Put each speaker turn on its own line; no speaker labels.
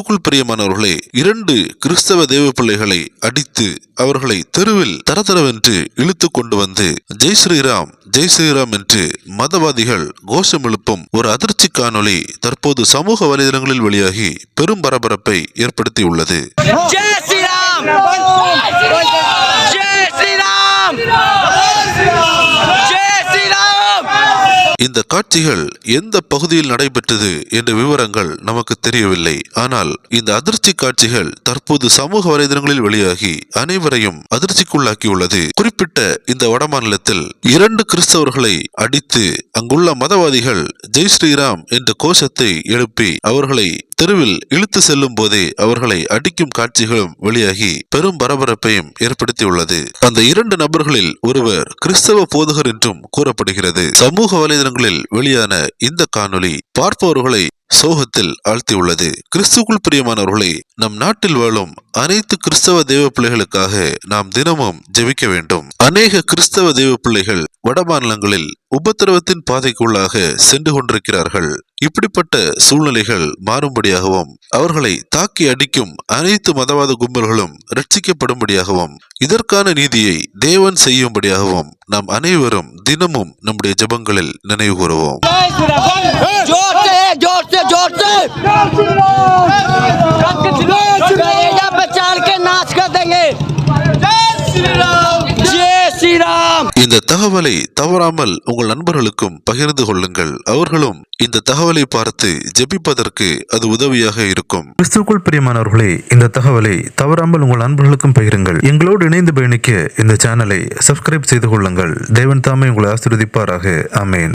கிறிஸ்துக்குள் பிரியமானவர்களே, 2 கிறிஸ்தவ தேவ பிள்ளைகளை அடித்து அவர்களை தெருவில் தரதரவென்று இழுத்து கொண்டு வந்து ஜெய் ஸ்ரீராம் ஜெய் ஸ்ரீராம் என்று மதவாதிகள் கோஷம் எழுப்பும் ஒரு அதிர்ச்சி காணொளி தற்போது சமூக வலைதளங்களில் வெளியாகி பெரும் பரபரப்பை ஏற்படுத்தியுள்ளது. இந்த காட்சிகள் எந்த பகுதியில் நடைபெற்றது என்ற விவரங்கள் நமக்கு தெரியவில்லை. ஆனால் இந்த அதிர்ச்சி காட்சிகள் தற்போது சமூக வலைதளங்களில் வெளியாகி அனைவரையும் அதிர்ச்சிக்குள்ளாக்கியுள்ளது. குறிப்பிட்ட இந்த வடமாநிலத்தில் 2 கிறிஸ்தவர்களை அடித்து அங்குள்ள மதவாதிகள் ஜெய் ஸ்ரீராம் என்ற கோஷத்தை எழுப்பி அவர்களை தெருவில் இழுத்து செல்லும் போதே அவர்களை அடிக்கும் காட்சிகளும் வெளியாகி பெரும் பரபரப்பையும் ஏற்படுத்தியுள்ளது. அந்த 2 நபர்களில் ஒருவர் கிறிஸ்தவ போதகர் என்றும் கூறப்படுகிறது. சமூக வலைதளங்களில் வெளியான இந்த காணொளி பார்ப்பவர்களை சோகத்தில் ஆழ்த்தியுள்ளது. கிறிஸ்துக்குள் பிரியமானவர்களே, நம் நாட்டில் வாழும் அனைத்து கிறிஸ்தவ தேவ பிள்ளைகளுக்காக நாம் தினமும் ஜெபிக்க வேண்டும். அநேக கிறிஸ்தவ தேவ பிள்ளைகள் வடமாநிலங்களில் உபத்திரவத்தின் பாதைக்குள்ளாக சென்று கொண்டிருக்கிறார்கள். இப்படிப்பட்ட சூழ்நிலைகள் மாறும்படியாகவும் அவர்களை தாக்கி அடிக்கும் அனைத்து மதவாத கும்பல்களும் ரட்சிக்கப்படும்படியாகவும் இதற்கான நீதியை தேவன் செய்யும்படியாகவும் நாம் அனைவரும் தினமும் நம்முடைய ஜெபங்களில் நினைவு கூறுவோம். இந்த தகவலை தவறாமல் உங்கள் நண்பர்களுக்கும் பகிர்ந்து கொள்ளுங்கள். அவர்களும் இந்த தகவலை பார்த்து ஜெபிப்பதற்கு அது உதவியாக இருக்கும்.
கிறிஸ்துவுக்குள் பிரியமானவர்களே, இந்த தகவலை தவறாமல் உங்கள் நண்பர்களுக்கும் பகிருங்கள். எங்களோடு இணைந்து பயணிக்க இந்த சேனலை சப்ஸ்கிரைப் செய்து கொள்ளுங்கள். தேவன் தாமே உங்களை ஆசீர்வதிப்பாராக. ஆமென்.